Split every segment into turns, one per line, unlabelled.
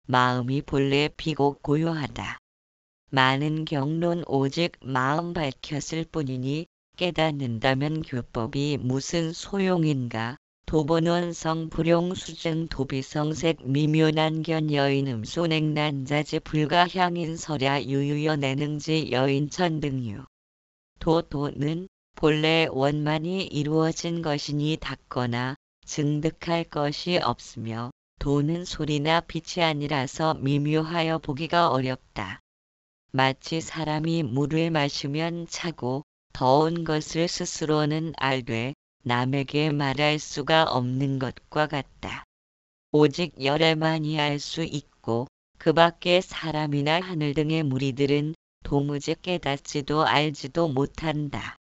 마음이 본래 비고 고요하다. 많은 경론 오직 마음 밝혔을 뿐이니 깨닫는다면 교법이 무슨 소용인가. 도본원성 불용수증 도비성색 미묘난견 여인음소 냉난자지 불가향인 설야 유유여 내능지 여인천 등유. 도는 본래 원만이 이루어진 것이니 닦거나 증득할 것이 없으며 도는 소리나 빛이 아니라서 미묘하여 보기가 어렵다. 마치 사람이 물을 마시면 차고 더운 것을 스스로는 알되 남에게 말할 수가 없는 것과 같다. 오직 열에만이 알 수 있고 그 밖에 사람이나 하늘 등의 무리들은 도무지 깨닫지도 알지도 못한다.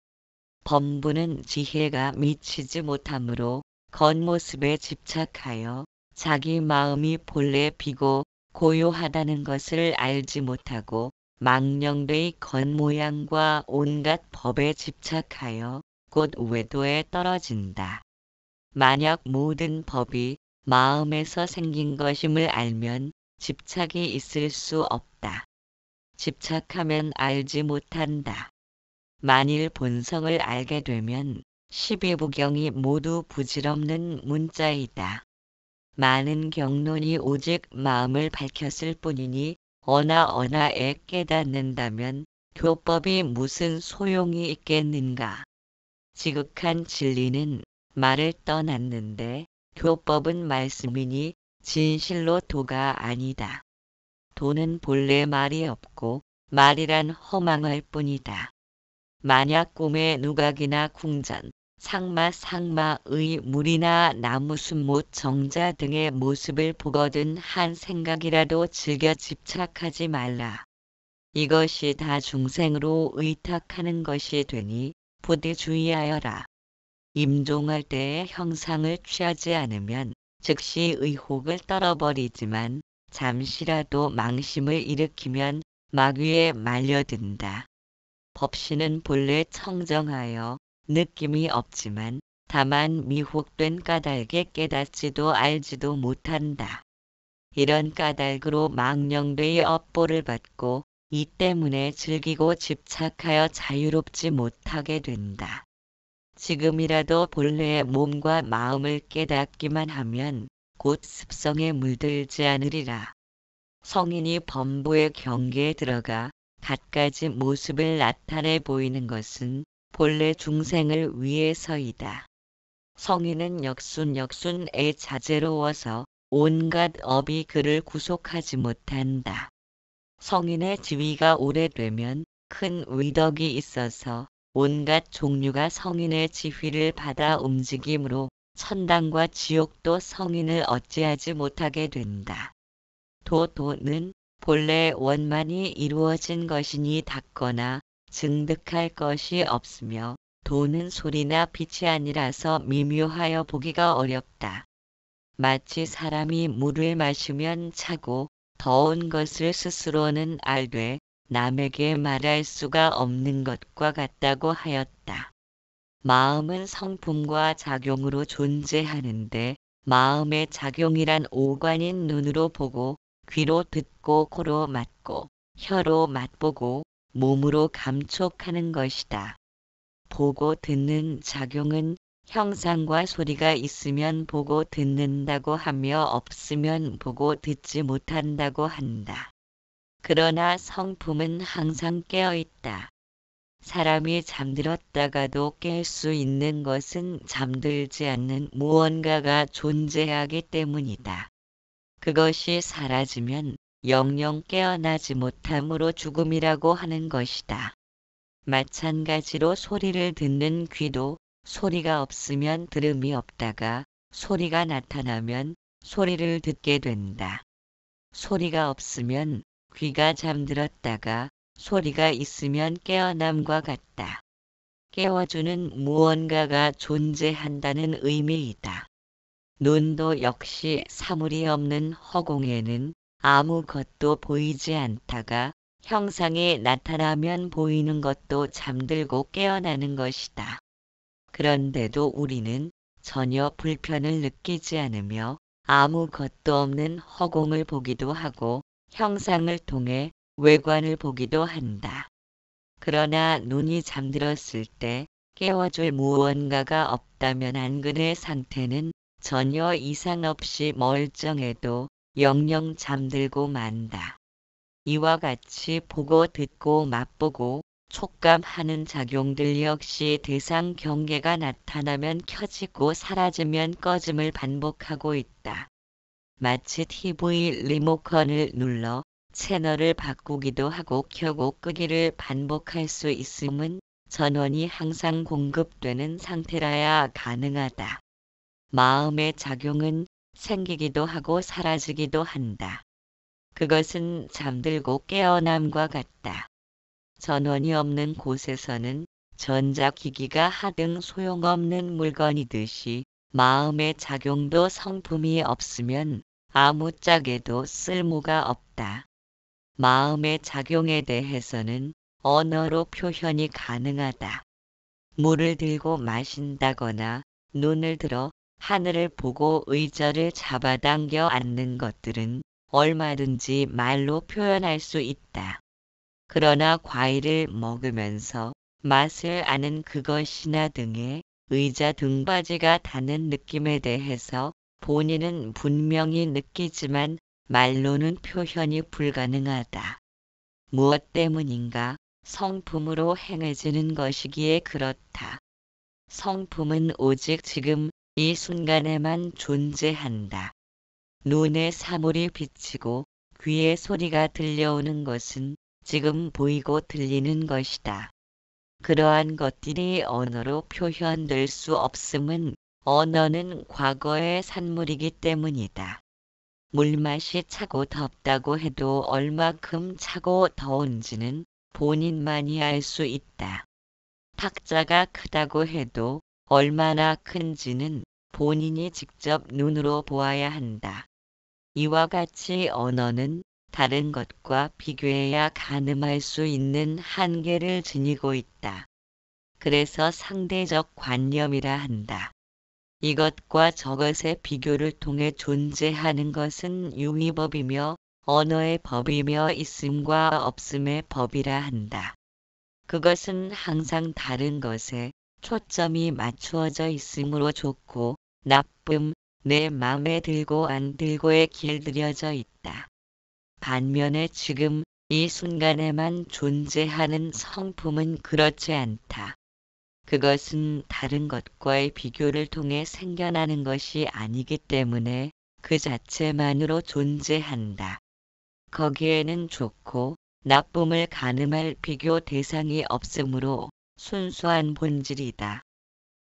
범부는 지혜가 미치지 못하므로 겉모습에 집착하여 자기 마음이 본래 비고 고요하다는 것을 알지 못하고 망령되이 겉모양과 온갖 법에 집착하여 곧 외도에 떨어진다. 만약 모든 법이 마음에서 생긴 것임을 알면 집착이 있을 수 없다. 집착하면 알지 못한다. 만일 본성을 알게 되면 12부경이 모두 부질없는 문자이다. 많은 경론이 오직 마음을 밝혔을 뿐이니 어나어나에 깨닫는다면 교법이 무슨 소용이 있겠는가. 지극한 진리는 말을 떠났는데 교법은 말씀이니 진실로 도가 아니다. 도는 본래 말이 없고 말이란 허망할 뿐이다. 만약 꿈에 누각이나 궁전, 상마의 물이나 나무 순못 정자 등의 모습을 보거든 한 생각이라도 즐겨 집착하지 말라. 이것이 다 중생으로 의탁하는 것이 되니 부디 주의하여라. 임종할 때에 형상을 취하지 않으면 즉시 의혹을 떨어버리지만 잠시라도 망심을 일으키면 마귀에 말려든다. 법신은 본래 청정하여 느낌이 없지만 다만 미혹된 까닭에 깨닫지도 알지도 못한다. 이런 까닭으로 망령되이 업보를 받고 이 때문에 즐기고 집착하여 자유롭지 못하게 된다. 지금이라도 본래의 몸과 마음을 깨닫기만 하면 곧 습성에 물들지 않으리라. 성인이 범부의 경계에 들어가 갖가지 모습을 나타내 보이는 것은 본래 중생을 위해서이다. 성인은 역순에 자제로워서 온갖 업이 그를 구속하지 못한다. 성인의 지위가 오래되면 큰 위덕이 있어서 온갖 종류가 성인의 지휘를 받아 움직이므로 천당과 지옥도 성인을 어찌하지 못하게 된다. 도는 본래 원만이 이루어진 것이니 닦거나 증득할 것이 없으며 도는 소리나 빛이 아니라서 미묘하여 보기가 어렵다. 마치 사람이 물을 마시면 차고 더운 것을 스스로는 알되 남에게 말할 수가 없는 것과 같다고 하였다. 마음은 성품과 작용으로 존재하는데 마음의 작용이란 오관인 눈으로 보고 귀로 듣고 코로 맡고 혀로 맛보고 몸으로 감촉하는 것이다. 보고 듣는 작용은 형상과 소리가 있으면 보고 듣는다고 하며 없으면 보고 듣지 못한다고 한다. 그러나 성품은 항상 깨어있다. 사람이 잠들었다가도 깰 수 있는 것은 잠들지 않는 무언가가 존재하기 때문이다. 그것이 사라지면 영영 깨어나지 못함으로 죽음이라고 하는 것이다. 마찬가지로 소리를 듣는 귀도 소리가 없으면 들음이 없다가 소리가 나타나면 소리를 듣게 된다. 소리가 없으면 귀가 잠들었다가 소리가 있으면 깨어남과 같다. 깨워주는 무언가가 존재한다는 의미이다. 눈도 역시 사물이 없는 허공에는 아무것도 보이지 않다가 형상이 나타나면 보이는 것도 잠들고 깨어나는 것이다. 그런데도 우리는 전혀 불편을 느끼지 않으며 아무것도 없는 허공을 보기도 하고 형상을 통해 외관을 보기도 한다. 그러나 눈이 잠들었을 때 깨워줄 무언가가 없다면 안근의 상태는 전혀 이상 없이 멀쩡해도 영영 잠들고 만다. 이와 같이 보고 듣고 맛보고 촉감하는 작용들 역시 대상 경계가 나타나면 켜지고 사라지면 꺼짐을 반복하고 있다. 마치 TV 리모컨을 눌러 채널을 바꾸기도 하고 켜고 끄기를 반복할 수 있음은 전원이 항상 공급되는 상태라야 가능하다. 마음의 작용은 생기기도 하고 사라지기도 한다. 그것은 잠들고 깨어남과 같다. 전원이 없는 곳에서는 전자기기가 하등 소용없는 물건이듯이 마음의 작용도 성품이 없으면 아무짝에도 쓸모가 없다. 마음의 작용에 대해서는 언어로 표현이 가능하다. 물을 들고 마신다거나 눈을 들어 하늘을 보고 의자를 잡아당겨 앉는 것들은 얼마든지 말로 표현할 수 있다. 그러나 과일을 먹으면서 맛을 아는 그것이나 등의 의자 등받이가 닿는 느낌에 대해서 본인은 분명히 느끼지만 말로는 표현이 불가능하다. 무엇 때문인가? 성품으로 행해지는 것이기에 그렇다. 성품은 오직 지금 이 순간에만 존재한다. 눈에 사물이 비치고 귀에 소리가 들려오는 것은 지금 보이고 들리는 것이다. 그러한 것들이 언어로 표현될 수 없음은 언어는 과거의 산물이기 때문이다. 물맛이 차고 덥다고 해도 얼마큼 차고 더운지는 본인만이 알 수 있다. 탁자가 크다고 해도 얼마나 큰지는 본인이 직접 눈으로 보아야 한다. 이와 같이 언어는 다른 것과 비교해야 가늠할 수 있는 한계를 지니고 있다. 그래서 상대적 관념이라 한다. 이것과 저것의 비교를 통해 존재하는 것은 유의법이며 언어의 법이며 있음과 없음의 법이라 한다. 그것은 항상 다른 것에 초점이 맞추어져 있으므로 좋고 나쁨, 내 맘에 들고 안 들고에 길들여져 있다. 반면에 지금 이 순간에만 존재하는 성품은 그렇지 않다. 그것은 다른 것과의 비교를 통해 생겨나는 것이 아니기 때문에 그 자체만으로 존재한다. 거기에는 좋고 나쁨을 가늠할 비교 대상이 없으므로 순수한 본질이다.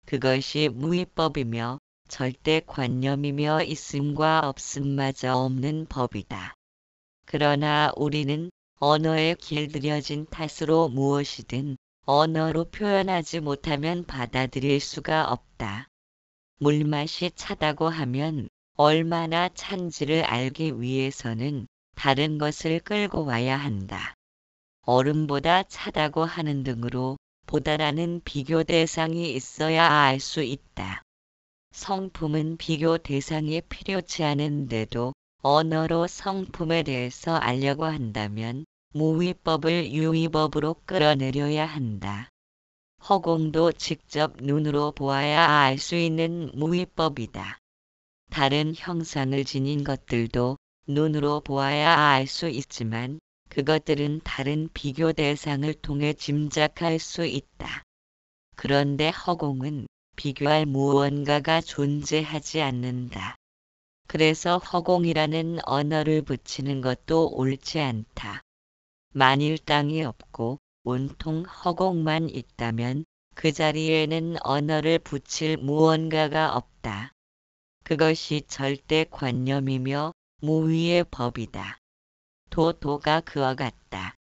그것이 무위법이며 절대관념이며 있음과 없음마저 없는 법이다. 그러나 우리는 언어에 길들여진 탓으로 무엇이든 언어로 표현하지 못하면 받아들일 수가 없다. 물맛이 차다고 하면 얼마나 찬지를 알기 위해서는 다른 것을 끌고 와야 한다. 얼음보다 차다고 하는 등으로 보다라는 비교 대상이 있어야 알 수 있다. 성품은 비교 대상이 필요치 않은데도 언어로 성품에 대해서 알려고 한다면 무위법을 유위법으로 끌어내려야 한다. 허공도 직접 눈으로 보아야 알 수 있는 무위법이다. 다른 형상을 지닌 것들도 눈으로 보아야 알 수 있지만 그것들은 다른 비교 대상을 통해 짐작할 수 있다. 그런데 허공은 비교할 무언가가 존재하지 않는다. 그래서 허공이라는 언어를 붙이는 것도 옳지 않다. 만일 땅이 없고 온통 허공만 있다면 그 자리에는 언어를 붙일 무언가가 없다. 그것이 절대관념이며 무위의 법이다. 도가 그와 같다.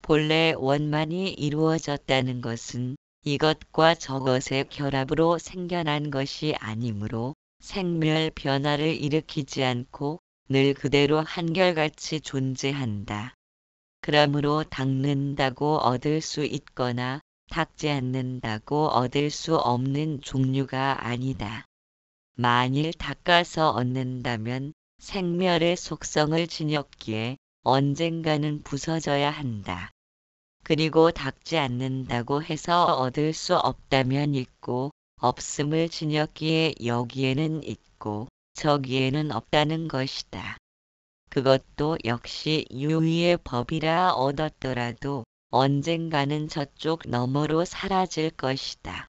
본래 원만이 이루어졌다는 것은 이것과 저것의 결합으로 생겨난 것이 아니므로 생멸 변화를 일으키지 않고 늘 그대로 한결같이 존재한다. 그러므로 닦는다고 얻을 수 있거나 닦지 않는다고 얻을 수 없는 종류가 아니다. 만일 닦아서 얻는다면 생멸의 속성을 지녔기에 언젠가는 부서져야 한다. 그리고 닦지 않는다고 해서 얻을 수 없다면 있고 없음을 지녔기에 여기에는 있고 저기에는 없다는 것이다. 그것도 역시 유의의 법이라 얻었더라도 언젠가는 저쪽 너머로 사라질 것이다.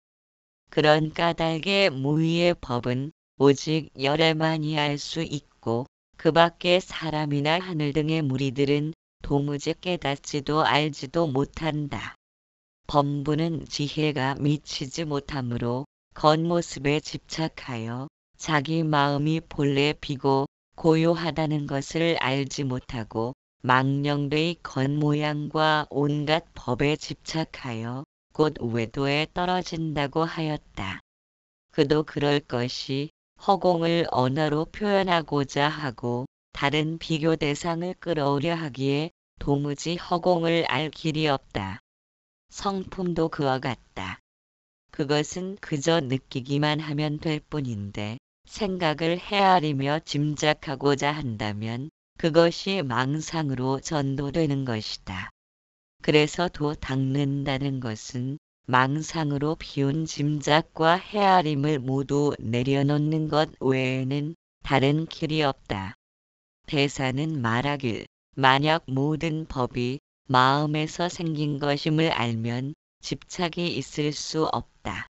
그런 까닭의 무의의 법은 오직 열에만이 알 수 있고 그 밖의 사람이나 하늘 등의 무리들은 도무지 깨닫지도 알지도 못한다. 범부는 지혜가 미치지 못하므로 겉모습에 집착하여 자기 마음이 본래 비고 고요하다는 것을 알지 못하고 망령되이 겉모양과 온갖 법에 집착하여 곧 외도에 떨어진다고 하였다. 그도 그럴 것이 허공을 언어로 표현하고자 하고 다른 비교 대상을 끌어오려 하기에 도무지 허공을 알 길이 없다. 성품도 그와 같다. 그것은 그저 느끼기만 하면 될 뿐인데 생각을 헤아리며 짐작하고자 한다면 그것이 망상으로 전도되는 것이다. 그래서 도 닦는다는 것은 망상으로 피운 짐작과 헤아림을 모두 내려놓는 것 외에는 다른 길이 없다. 대사는 말하길 만약 모든 법이 마음에서 생긴 것임을 알면 집착이 있을 수 없다.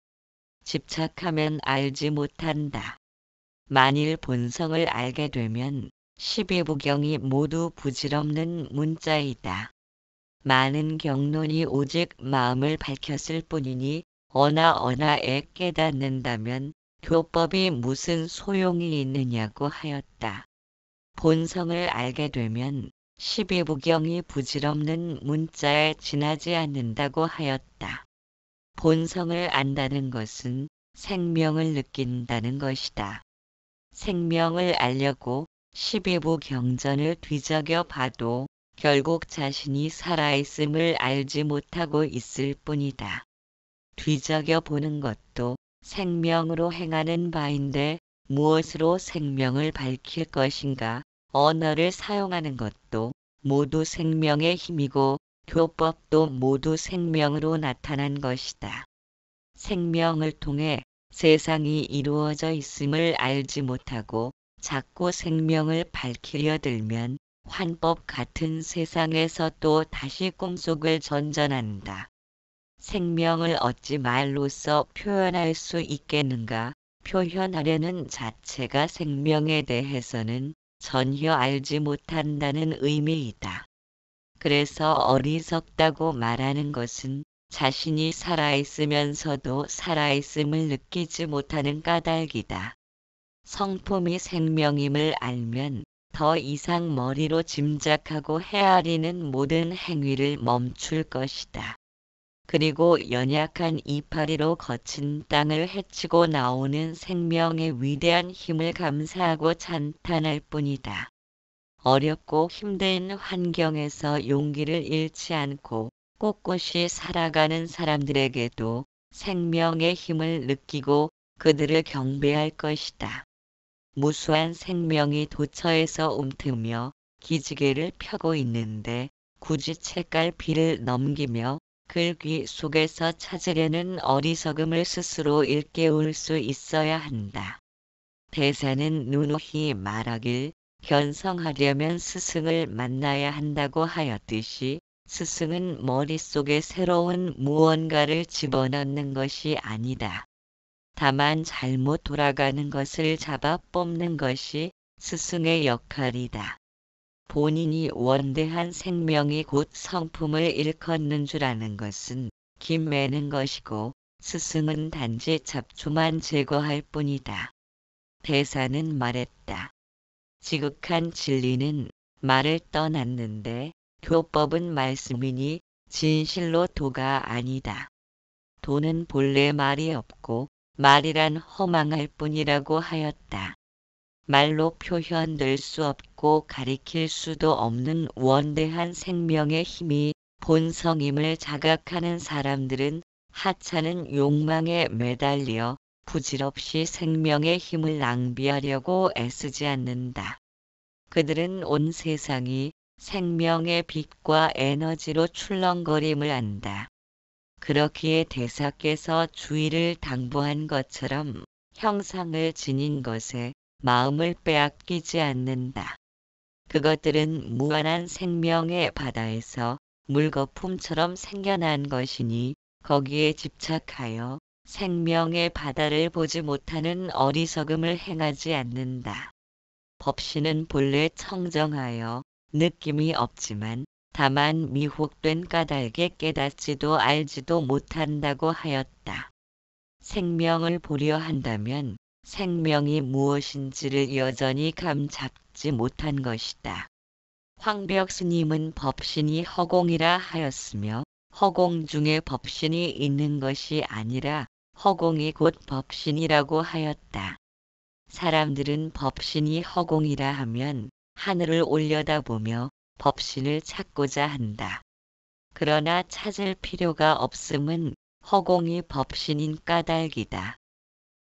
집착하면 알지 못한다. 만일 본성을 알게 되면 12부경이 모두 부질없는 문자이다. 많은 경론이 오직 마음을 밝혔을 뿐이니 어나에 깨닫는다면 교법이 무슨 소용이 있느냐고 하였다. 본성을 알게 되면 12부경이 부질없는 문자에 지나지 않는다고 하였다. 본성을 안다는 것은 생명을 느낀다는 것이다. 생명을 알려고 12부경전을 뒤적여 봐도 결국 자신이 살아있음을 알지 못하고 있을 뿐이다. 뒤적여 보는 것도 생명으로 행하는 바인데 무엇으로 생명을 밝힐 것인가? 언어를 사용하는 것도 모두 생명의 힘이고 교법도 모두 생명으로 나타난 것이다. 생명을 통해 세상이 이루어져 있음을 알지 못하고 자꾸 생명을 밝히려 들면 환법 같은 세상에서 또 다시 꿈속을 전전한다. 생명을 어찌 말로써 표현할 수 있겠는가? 표현하려는 자체가 생명에 대해서는 전혀 알지 못한다는 의미이다. 그래서 어리석다고 말하는 것은 자신이 살아있으면서도 살아있음을 느끼지 못하는 까닭이다. 성품이 생명임을 알면 더 이상 머리로 짐작하고 헤아리는 모든 행위를 멈출 것이다. 그리고 연약한 이파리로 거친 땅을 헤치고 나오는 생명의 위대한 힘을 감사하고 찬탄할 뿐이다. 어렵고 힘든 환경에서 용기를 잃지 않고 꼿꼿이 살아가는 사람들에게도 생명의 힘을 느끼고 그들을 경배할 것이다. 무수한 생명이 도처에서 움트며 기지개를 펴고 있는데 굳이 책갈피를 넘기며 글귀 속에서 찾으려는 어리석음을 스스로 일깨울 수 있어야 한다. 대사는 누누이 말하길 견성하려면 스승을 만나야 한다고 하였듯이 스승은 머릿속에 새로운 무언가를 집어넣는 것이 아니다. 다만 잘못 돌아가는 것을 잡아 뽑는 것이 스승의 역할이다. 본인이 원대한 생명이 곧 성품을 일컫는 줄 아는 것은 김매는 것이고 스승은 단지 잡초만 제거할 뿐이다. 대사는 말했다. 지극한 진리는 말을 떠났는데 교법은 말씀이니 진실로 도가 아니다. 도는 본래 말이 없고 말이란 허망할 뿐이라고 하였다. 말로 표현될 수 없고 가리킬 수도 없는 원대한 생명의 힘이 본성임을 자각하는 사람들은 하찮은 욕망에 매달려 부질없이 생명의 힘을 낭비하려고 애쓰지 않는다. 그들은 온 세상이 생명의 빛과 에너지로 출렁거림을 안다. 그렇기에 대사께서 주의를 당부한 것처럼 형상을 지닌 것에 마음을 빼앗기지 않는다. 그것들은 무한한 생명의 바다에서 물거품처럼 생겨난 것이니 거기에 집착하여 생명의 바다를 보지 못하는 어리석음을 행하지 않는다. 법신은 본래 청정하여 느낌이 없지만 다만 미혹된 까닭에 깨닫지도 알지도 못한다고 하였다. 생명을 보려 한다면 생명이 무엇인지를 여전히 감잡지 못한 것이다. 황벽 스님은 법신이 허공이라 하였으며 허공 중에 법신이 있는 것이 아니라 허공이 곧 법신이라고 하였다. 사람들은 법신이 허공이라 하면 하늘을 올려다보며 법신을 찾고자 한다. 그러나 찾을 필요가 없음은 허공이 법신인 까닭이다.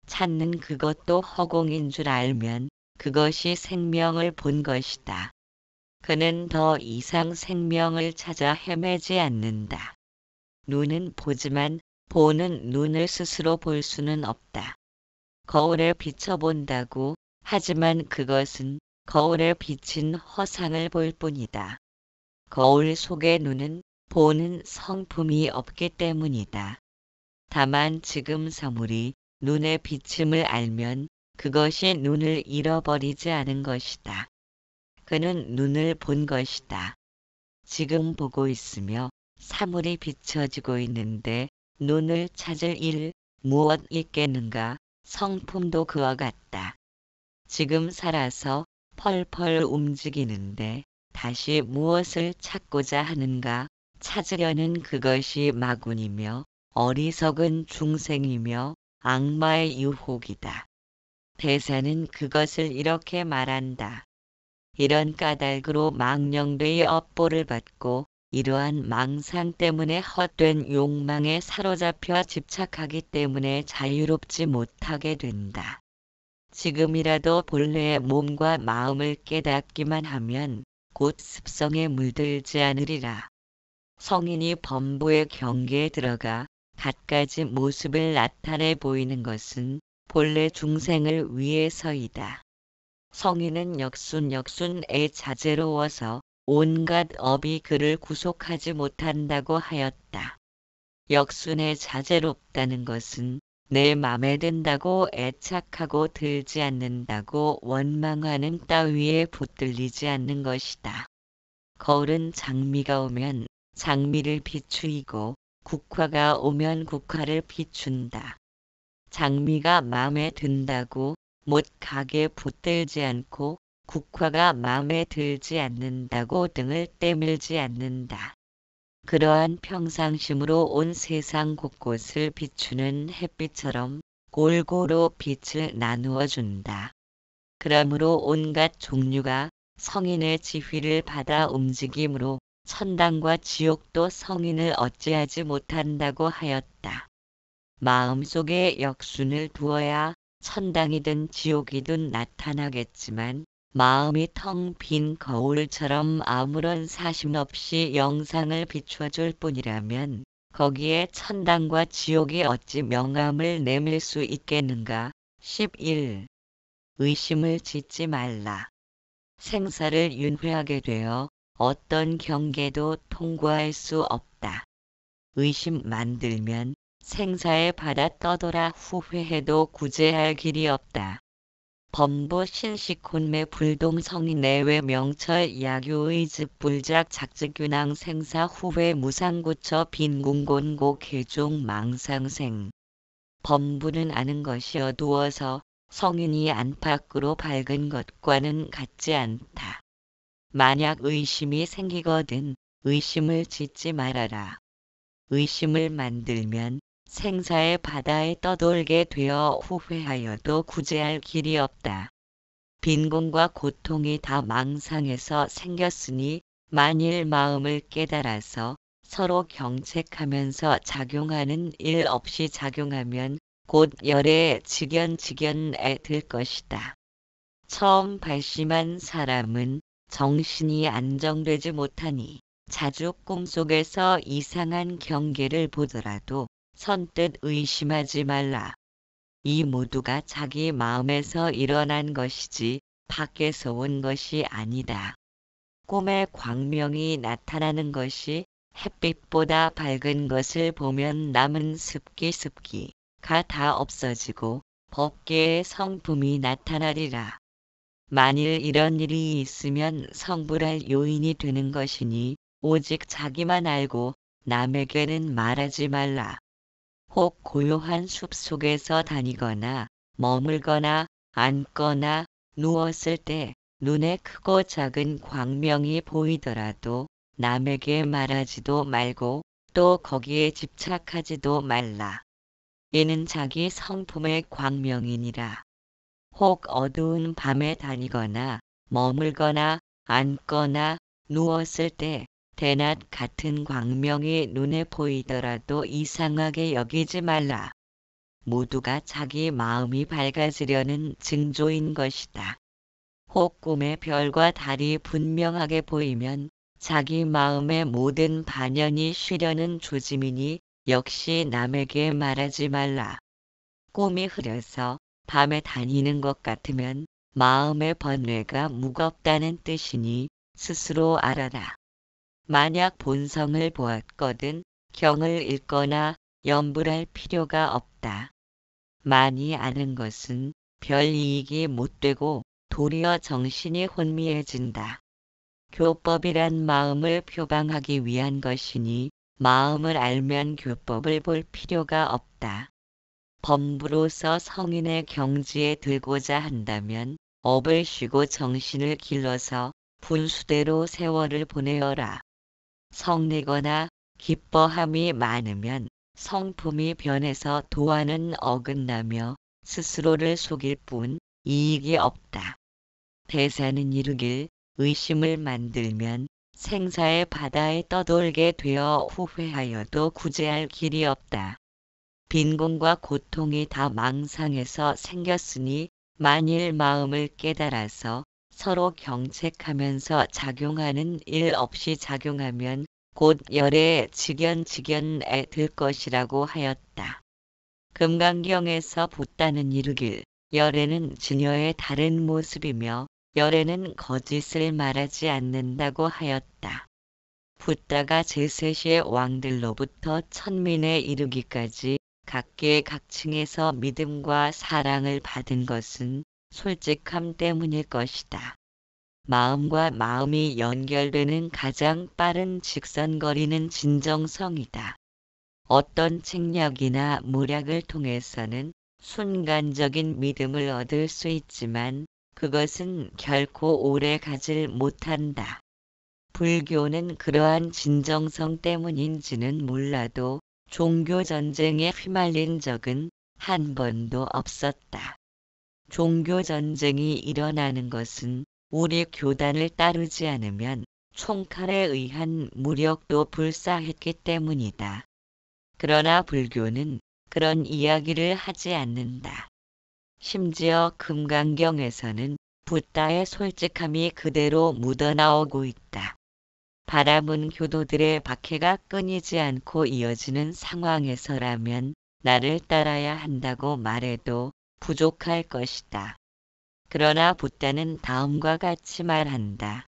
찾는 그것도 허공인 줄 알면 그것이 생명을 본 것이다. 그는 더 이상 생명을 찾아 헤매지 않는다. 눈은 보지만 보는 눈을 스스로 볼 수는 없다. 거울에 비춰본다고 하지만 그것은 거울에 비친 허상을 볼 뿐이다. 거울 속의 눈은 보는 성품이 없기 때문이다. 다만 지금 사물이 눈의 비침을 알면 그것이 눈을 잃어버리지 않은 것이다. 그는 눈을 본 것이다. 지금 보고 있으며 사물이 비춰지고 있는데 눈을 찾을 일 무엇 있겠는가? 성품도 그와 같다. 지금 살아서 펄펄 움직이는데 다시 무엇을 찾고자 하는가? 찾으려는 그것이 마군이며 어리석은 중생이며 악마의 유혹이다. 대사는 그것을 이렇게 말한다. 이런 까닭으로 망령되이 업보를 받고 이러한 망상 때문에 헛된 욕망에 사로잡혀 집착하기 때문에 자유롭지 못하게 된다. 지금이라도 본래의 몸과 마음을 깨닫기만 하면 곧 습성에 물들지 않으리라. 성인이 범부의 경계에 들어가 갖가지 모습을 나타내 보이는 것은 본래 중생을 위해서이다. 성인은 역순에 자제로워서 온갖 업이 그를 구속하지 못한다고 하였다. 역순에 자제롭다는 것은 내 맘에 든다고 애착하고 들지 않는다고 원망하는 따위에 붙들리지 않는 것이다. 거울은 장미가 오면 장미를 비추이고 국화가 오면 국화를 비춘다. 장미가 마음에 든다고 못가게 붙들지 않고 국화가 마음에 들지 않는다고 등을 때밀지 않는다. 그러한 평상심으로 온 세상 곳곳을 비추는 햇빛처럼 골고루 빛을 나누어 준다. 그러므로 온갖 종류가 성인의 지휘를 받아 움직이므로 천당과 지옥도 성인을 어찌하지 못한다고 하였다. 마음속에 역순을 두어야 천당이든 지옥이든 나타나겠지만 마음이 텅 빈 거울처럼 아무런 사심 없이 영상을 비춰줄 뿐이라면 거기에 천당과 지옥이 어찌 명암을 내밀 수 있겠는가? 11. 의심을 짓지 말라. 생사를 윤회하게 되어 어떤 경계도 통과할 수 없다. 의심 만들면 생사에 받아 떠돌아 후회해도 구제할 길이 없다. 범부 신식혼매 불동성이 내외 명철 야교의즉 불작 작직균왕 생사 후회 무상구처 빈궁곤고 개종 망상생. 범부는 아는 것이 어두워서 성인이 안팎으로 밝은 것과는 같지 않다. 만약 의심이 생기거든 의심을 짓지 말아라. 의심을 만들면 생사의 바다에 떠돌게 되어 후회하여도 구제할 길이 없다. 빈곤과 고통이 다 망상에서 생겼으니 만일 마음을 깨달아서 서로 경책하면서 작용하는 일 없이 작용하면 곧 열에 직연직연에 들 것이다. 처음 발심한 사람은 정신이 안정되지 못하니 자주 꿈속에서 이상한 경계를 보더라도 선뜻 의심하지 말라. 이 모두가 자기 마음에서 일어난 것이지 밖에서 온 것이 아니다. 꿈에 광명이 나타나는 것이 햇빛보다 밝은 것을 보면 남은 습기가 다 없어지고 법계의 성품이 나타나리라. 만일 이런 일이 있으면 성불할 요인이 되는 것이니 오직 자기만 알고 남에게는 말하지 말라. 혹 고요한 숲속에서 다니거나 머물거나 앉거나 누웠을 때 눈에 크고 작은 광명이 보이더라도 남에게 말하지도 말고 또 거기에 집착하지도 말라. 이는 자기 성품의 광명이니라. 혹 어두운 밤에 다니거나 머물거나 앉거나 누웠을 때 대낮 같은 광명이 눈에 보이더라도 이상하게 여기지 말라. 모두가 자기 마음이 밝아지려는 징조인 것이다. 혹 꿈에 별과 달이 분명하게 보이면 자기 마음의 모든 반연이 쉬려는 조짐이니 역시 남에게 말하지 말라. 꿈이 흐려서 밤에 다니는 것 같으면 마음의 번뇌가 무겁다는 뜻이니 스스로 알아라. 만약 본성을 보았거든 경을 읽거나 염불할 필요가 없다. 많이 아는 것은 별 이익이 못 되고 도리어 정신이 혼미해진다. 교법이란 마음을 표방하기 위한 것이니 마음을 알면 교법을 볼 필요가 없다. 범부로서 성인의 경지에 들고자 한다면 업을 쉬고 정신을 길러서 분수대로 세월을 보내어라. 성내거나 기뻐함이 많으면 성품이 변해서 도화는 어긋나며 스스로를 속일 뿐 이익이 없다. 대사는 이르길 의심을 만들면 생사의 바다에 떠돌게 되어 후회하여도 구제할 길이 없다. 빈곤과 고통이 다 망상에서 생겼으니 만일 마음을 깨달아서 서로 경책하면서 작용하는 일 없이 작용하면 곧 열에 직연직연에 들 것이라고 하였다. 금강경에서 붓다는 이르길 열에는 증여의 다른 모습이며 열에는 거짓을 말하지 않는다고 하였다. 붓다가 제세시의 왕들로부터 천민에 이르기까지 각계각층에서 믿음과 사랑을 받은 것은 솔직함 때문일 것이다. 마음과 마음이 연결되는 가장 빠른 직선거리는 진정성이다. 어떤 책략이나 모략을 통해서는 순간적인 믿음을 얻을 수 있지만 그것은 결코 오래 가질 못한다. 불교는 그러한 진정성 때문인지는 몰라도 종교전쟁에 휘말린 적은 한 번도 없었다. 종교전쟁이 일어나는 것은 우리 교단을 따르지 않으면 총칼에 의한 무력도 불사했기 때문이다. 그러나 불교는 그런 이야기를 하지 않는다. 심지어 금강경에서는 붓다의 솔직함이 그대로 묻어나오고 있다. 바라문 교도들의 박해가 끊이지 않고 이어지는 상황에서라면 나를 따라야 한다고 말해도 부족할 것이다. 그러나 붓다는 다음과 같이 말한다.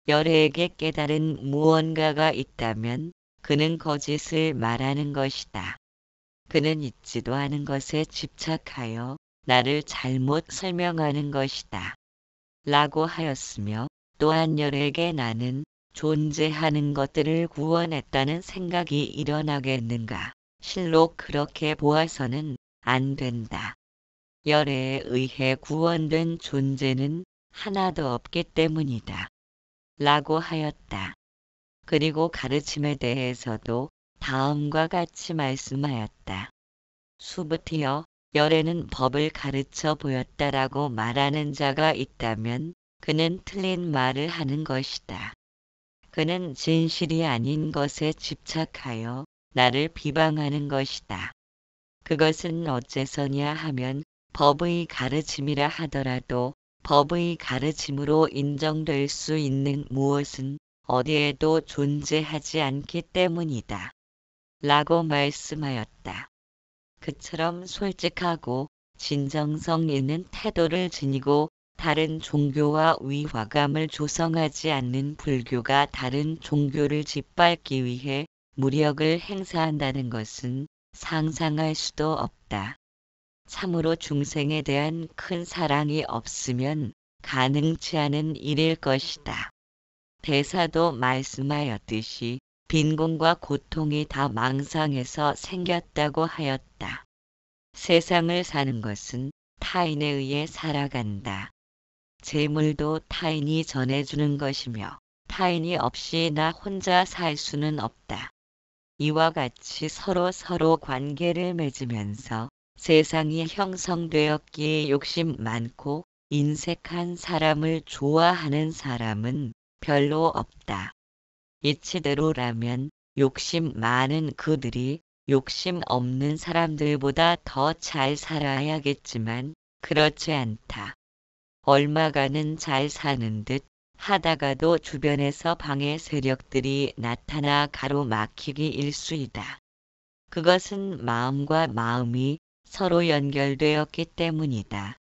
열애에게 깨달은 무언가가 있다면 그는 거짓을 말하는 것이다. 그는 있지도 않은 것에 집착하여 나를 잘못 설명하는 것이다. 라고 하였으며 또한 열애에게 나는 존재하는 것들을 구원했다는 생각이 일어나겠는가. 실로 그렇게 보아서는 안 된다. 열애에 의해 구원된 존재는 하나도 없기 때문이다. 라고 하였다. 그리고 가르침에 대해서도 다음과 같이 말씀하였다. 수부티여 열애는 법을 가르쳐 보였다라고 말하는 자가 있다면 그는 틀린 말을 하는 것이다. 그는 진실이 아닌 것에 집착하여 나를 비방하는 것이다. 그것은 어째서냐 하면 법의 가르침이라 하더라도 법의 가르침으로 인정될 수 있는 무엇은 어디에도 존재하지 않기 때문이다. 라고 말씀하였다. 그처럼 솔직하고 진정성 있는 태도를 지니고 다른 종교와 위화감을 조성하지 않는 불교가 다른 종교를 짓밟기 위해 무력을 행사한다는 것은 상상할 수도 없다. 참으로 중생에 대한 큰 사랑이 없으면 가능치 않은 일일 것이다. 대사도 말씀하였듯이 빈곤과 고통이 다 망상에서 생겼다고 하였다. 세상을 사는 것은 타인에 의해 살아간다. 재물도 타인이 전해주는 것이며 타인이 없이 나 혼자 살 수는 없다. 이와 같이 서로 관계를 맺으면서 세상이 형성되었기에 욕심 많고 인색한 사람을 좋아하는 사람은 별로 없다. 이치대로라면 욕심 많은 그들이 욕심 없는 사람들보다 더 잘 살아야겠지만 그렇지 않다. 얼마간은 잘 사는 듯 하다가도 주변에서 방해 세력들이 나타나 가로막히기 일쑤이다. 그것은 마음과 마음이 서로 연결되었기 때문이다.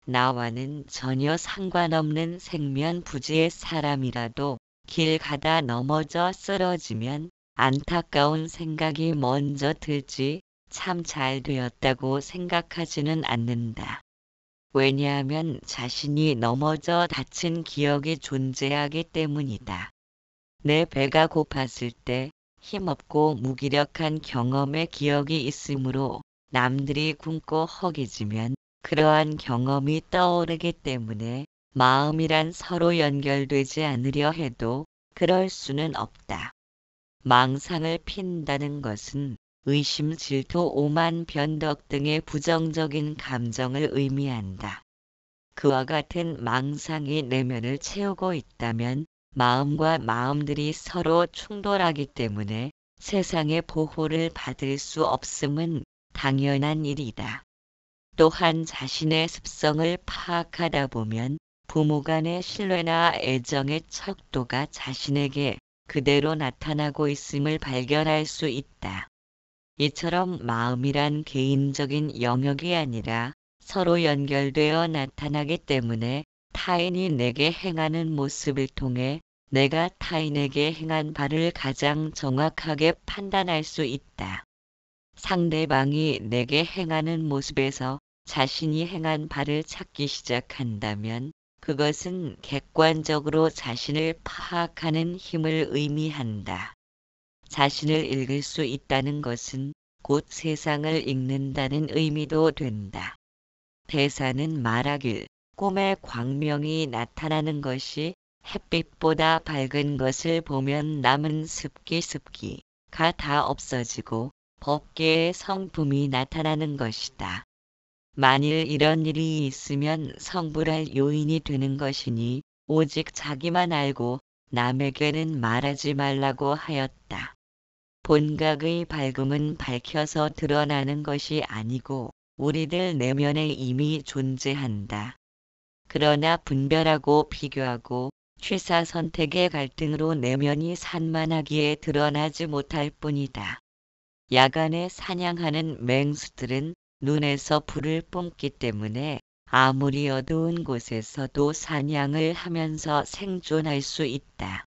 나와는 전혀 상관없는 생면부지의 사람이라도 길 가다 넘어져 쓰러지면 안타까운 생각이 먼저 들지 참 잘 되었다고 생각하지는 않는다. 왜냐하면 자신이 넘어져 다친 기억이 존재하기 때문이다. 내 배가 고팠을 때 힘없고 무기력한 경험의 기억이 있으므로 남들이 굶고 허기지면 그러한 경험이 떠오르기 때문에 마음이란 서로 연결되지 않으려 해도 그럴 수는 없다. 망상을 핀다는 것은 의심, 질투, 오만, 변덕 등의 부정적인 감정을 의미한다. 그와 같은 망상이 내면을 채우고 있다면 마음과 마음들이 서로 충돌하기 때문에 세상의 보호를 받을 수 없음은 당연한 일이다. 또한 자신의 습성을 파악하다 보면 부모 간의 신뢰나 애정의 척도가 자신에게 그대로 나타나고 있음을 발견할 수 있다. 이처럼 마음이란 개인적인 영역이 아니라 서로 연결되어 나타나기 때문에 타인이 내게 행하는 모습을 통해 내가 타인에게 행한 바를 가장 정확하게 판단할 수 있다. 상대방이 내게 행하는 모습에서 자신이 행한 바를 찾기 시작한다면 그것은 객관적으로 자신을 파악하는 힘을 의미한다. 자신을 읽을 수 있다는 것은 곧 세상을 읽는다는 의미도 된다. 대사는 말하길 꿈에 광명이 나타나는 것이 햇빛보다 밝은 것을 보면 남은 습기가 다 없어지고 법계의 성품이 나타나는 것이다. 만일 이런 일이 있으면 성불할 요인이 되는 것이니 오직 자기만 알고 남에게는 말하지 말라고 하였다. 본각의 밝음은 밝혀서 드러나는 것이 아니고 우리들 내면에 이미 존재한다. 그러나 분별하고 비교하고 취사선택의 갈등으로 내면이 산만하기에 드러나지 못할 뿐이다. 야간에 사냥하는 맹수들은 눈에서 불을 뿜기 때문에 아무리 어두운 곳에서도 사냥을 하면서 생존할 수 있다.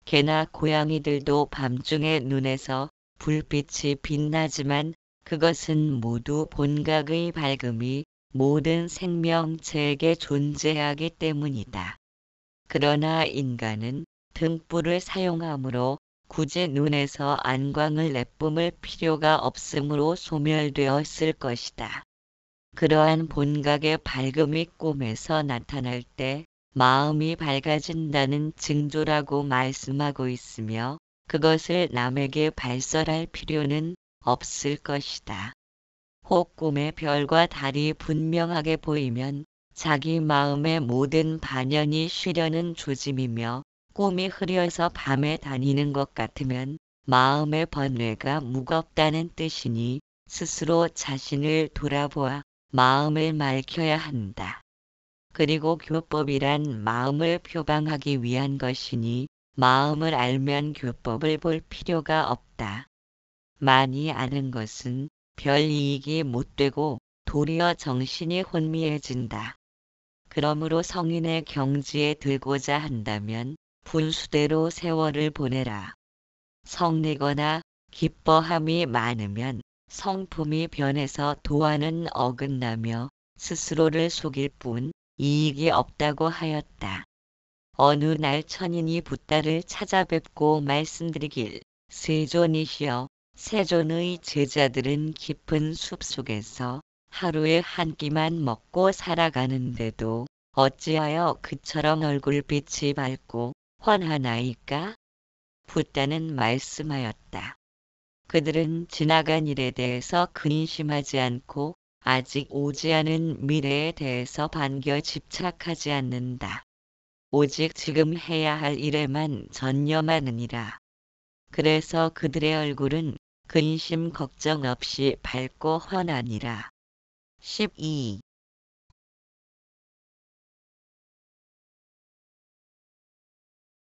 개나 고양이들도 밤중에 눈에서 불빛이 빛나지만 그것은 모두 본각의 밝음이 모든 생명체에게 존재하기 때문이다. 그러나 인간은 등불을 사용하므로 굳이 눈에서 안광을 내뿜을 필요가 없으므로 소멸되었을 것이다. 그러한 본각의 밝음이 꿈에서 나타날 때 마음이 밝아진다는 징조라고 말씀하고 있으며 그것을 남에게 발설할 필요는 없을 것이다. 혹 꿈에 별과 달이 분명하게 보이면 자기 마음의 모든 반연이 쉬려는 조짐이며 꿈이 흐려서 밤에 다니는 것 같으면 마음의 번뇌가 무겁다는 뜻이니 스스로 자신을 돌아보아 마음을 맑혀야 한다. 그리고 교법이란 마음을 표방하기 위한 것이니 마음을 알면 교법을 볼 필요가 없다. 많이 아는 것은 별 이익이 못 되고 도리어 정신이 혼미해진다. 그러므로 성인의 경지에 들고자 한다면 분수대로 세월을 보내라. 성내거나 기뻐함이 많으면 성품이 변해서 도화는 어긋나며 스스로를 속일 뿐 이익이 없다고 하였다. 어느 날 천인이 붓다를 찾아뵙고 말씀드리길, 세존이시여, 세존의 제자들은 깊은 숲속에서 하루에 한 끼만 먹고 살아가는데도 어찌하여 그처럼 얼굴빛이 밝고 환하나이까? 붓다는 말씀하였다. 그들은 지나간 일에 대해서 근심하지 않고 아직 오지 않은 미래에 대해서 반겨 집착하지 않는다. 오직 지금 해야 할 일에만 전념하느니라. 그래서 그들의 얼굴은 근심 걱정 없이 밝고 환하니라. 12.